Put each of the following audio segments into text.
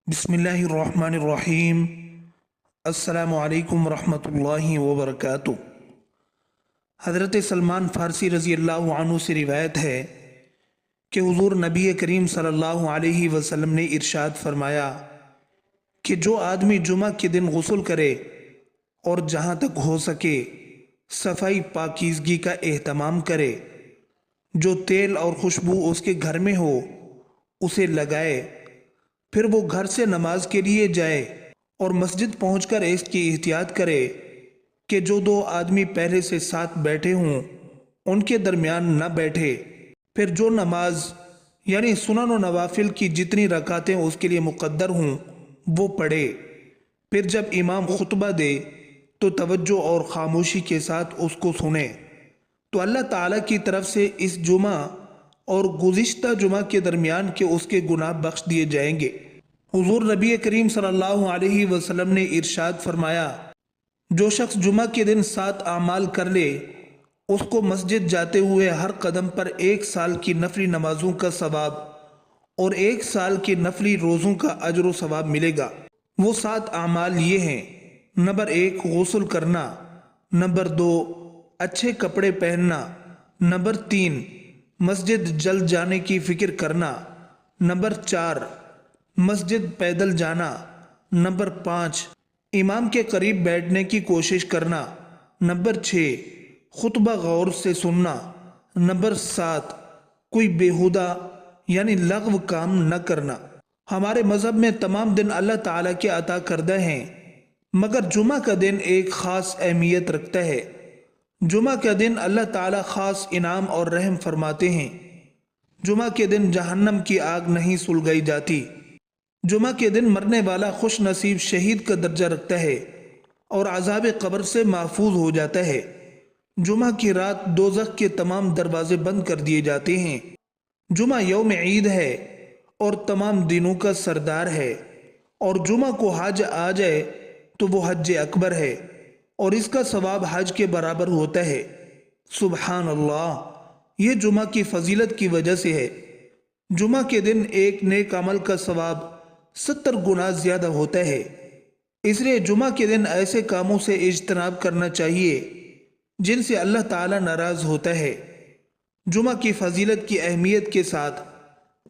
بسم اللہ الرحمن الرحیم۔ السلام علیکم ورحمۃ اللہ وبرکاتہ۔ حضرت سلمان فارسی رضی اللہ عنہ سے روایت ہے کہ حضور نبی کریم صلی اللہ علیہ وسلم نے ارشاد فرمایا کہ جو آدمی جمعہ کے دن غسل کرے اور جہاں تک ہو سکے صفائی پاکیزگی کا اہتمام کرے، جو تیل اور خوشبو اس کے گھر میں ہو اسے لگائے، پھر وہ گھر سے نماز کے لیے جائے اور مسجد پہنچ کر اس کی احتیاط کرے کہ جو دو آدمی پہلے سے ساتھ بیٹھے ہوں ان کے درمیان نہ بیٹھے، پھر جو نماز یعنی سنن و نوافل کی جتنی رکعتیں اس کے لیے مقدر ہوں وہ پڑھے، پھر جب امام خطبہ دے تو توجہ اور خاموشی کے ساتھ اس کو سنے تو اللہ تعالیٰ کی طرف سے اس جمعہ اور گزشتہ جمعہ کے درمیان کے اس کے گناہ بخش دیے جائیں گے۔ حضور نبی کریم صلی اللہ علیہ وسلم نے ارشاد فرمایا، جو شخص جمعہ کے دن 7 اعمال کر لے اس کو مسجد جاتے ہوئے ہر قدم پر 1 سال کی نفلی نمازوں کا ثواب اور 1 سال کے نفلی روزوں کا اجر و ثواب ملے گا۔ وہ 7 اعمال یہ ہیں: نمبر 1 غسل کرنا، نمبر 2 اچھے کپڑے پہننا، نمبر 3 مسجد جلد جانے کی فکر کرنا، نمبر 4 مسجد پیدل جانا، نمبر 5 امام کے قریب بیٹھنے کی کوشش کرنا، نمبر 6 خطبہ غور سے سننا، نمبر 7 کوئی بیہودہ یعنی لغو کام نہ کرنا۔ ہمارے مذہب میں تمام دن اللہ تعالیٰ کے عطا کردہ ہیں، مگر جمعہ کا دن ایک خاص اہمیت رکھتا ہے۔ جمعہ کا دن اللہ تعالیٰ خاص انعام اور رحم فرماتے ہیں۔ جمعہ کے دن جہنم کی آگ نہیں سلگائی جاتی۔ جمعہ کے دن مرنے والا خوش نصیب شہید کا درجہ رکھتا ہے اور عذاب قبر سے محفوظ ہو جاتا ہے۔ جمعہ کی رات دوزخ کے تمام دروازے بند کر دیے جاتے ہیں۔ جمعہ یوم عید ہے اور تمام دنوں کا سردار ہے، اور جمعہ کو حج آ جائے تو وہ حج اکبر ہے اور اس کا ثواب حج کے برابر ہوتا ہے۔ سبحان اللہ، یہ جمعہ کی فضیلت کی وجہ سے ہے۔ جمعہ کے دن ایک نیک عمل کا ثواب 70 گنا زیادہ ہوتا ہے، اس لیے جمعہ کے دن ایسے کاموں سے اجتناب کرنا چاہیے جن سے اللہ تعالیٰ ناراض ہوتا ہے۔ جمعہ کی فضیلت کی اہمیت کے ساتھ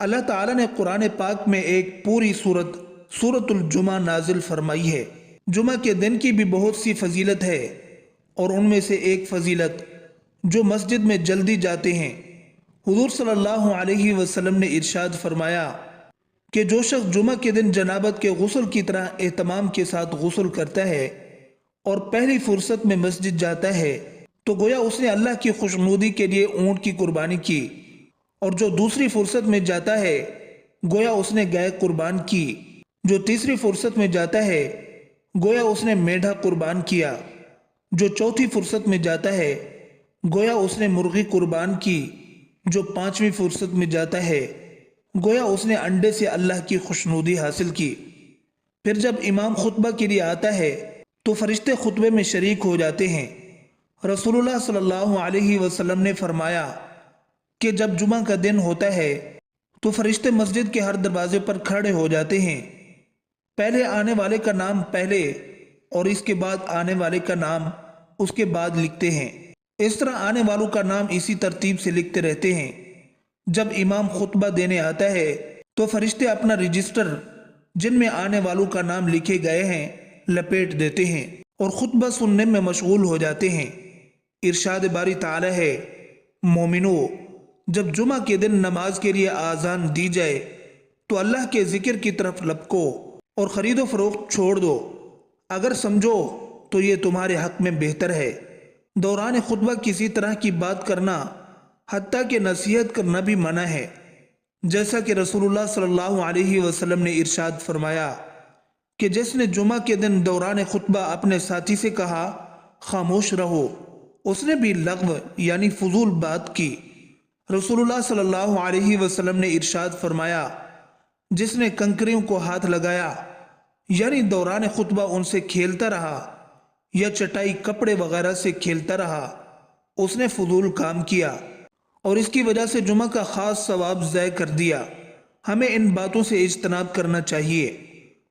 اللہ تعالیٰ نے قرآن پاک میں ایک پوری سورۃ الجمعہ نازل فرمائی ہے۔ جمعہ کے دن کی بھی بہت سی فضیلت ہے، اور ان میں سے ایک فضیلت جو مسجد میں جلدی جاتے ہیں۔ حضور صلی اللہ علیہ وسلم نے ارشاد فرمایا کہ جو شخص جمعہ کے دن جنابت کے غسل کی طرح اہتمام کے ساتھ غسل کرتا ہے اور پہلی فرصت میں مسجد جاتا ہے تو گویا اس نے اللہ کی خوشنودی کے لیے اونٹ کی قربانی کی، اور جو دوسری فرصت میں جاتا ہے گویا اس نے گائے قربان کی، جو تیسری فرصت میں جاتا ہے گویا اس نے میڑھا قربان کیا، جو چوتھی فرصت میں جاتا ہے گویا اس نے مرغی قربان کی، جو 5ویں فرصت میں جاتا ہے گویا اس نے انڈے سے اللہ کی خوشنودی حاصل کی۔ پھر جب امام خطبہ کے لیے آتا ہے تو فرشتے خطبے میں شریک ہو جاتے ہیں۔ رسول اللہ صلی اللہ علیہ وسلم نے فرمایا کہ جب جمعہ کا دن ہوتا ہے تو فرشتے مسجد کے ہر دروازے پر کھڑے ہو جاتے ہیں، پہلے آنے والے کا نام پہلے اور اس کے بعد آنے والے کا نام اس کے بعد لکھتے ہیں۔ اس طرح آنے والوں کا نام اسی ترتیب سے لکھتے رہتے ہیں۔ جب امام خطبہ دینے آتا ہے تو فرشتے اپنا رجسٹر جن میں آنے والوں کا نام لکھے گئے ہیں لپیٹ دیتے ہیں اور خطبہ سننے میں مشغول ہو جاتے ہیں۔ ارشاد باری تعالی ہے، مومنو، جب جمعہ کے دن نماز کے لیے آذان دی جائے تو اللہ کے ذکر کی طرف لپکو اور خرید و فروخت چھوڑ دو، اگر سمجھو تو یہ تمہارے حق میں بہتر ہے۔ دوران خطبہ کسی طرح کی بات کرنا حتیٰ کہ نصیحت کرنا بھی منع ہے، جیسا کہ رسول اللہ صلی اللہ علیہ وسلم نے ارشاد فرمایا کہ جس نے جمعہ کے دن دوران خطبہ اپنے ساتھی سے کہا خاموش رہو، اس نے بھی لغو یعنی فضول بات کی۔ رسول اللہ صلی اللہ علیہ وسلم نے ارشاد فرمایا، جس نے کنکریوں کو ہاتھ لگایا یعنی دوران خطبہ ان سے کھیلتا رہا یا چٹائی کپڑے وغیرہ سے کھیلتا رہا، اس نے فضول کام کیا اور اس کی وجہ سے جمعہ کا خاص ثواب ضائع کر دیا۔ ہمیں ان باتوں سے اجتناب کرنا چاہیے۔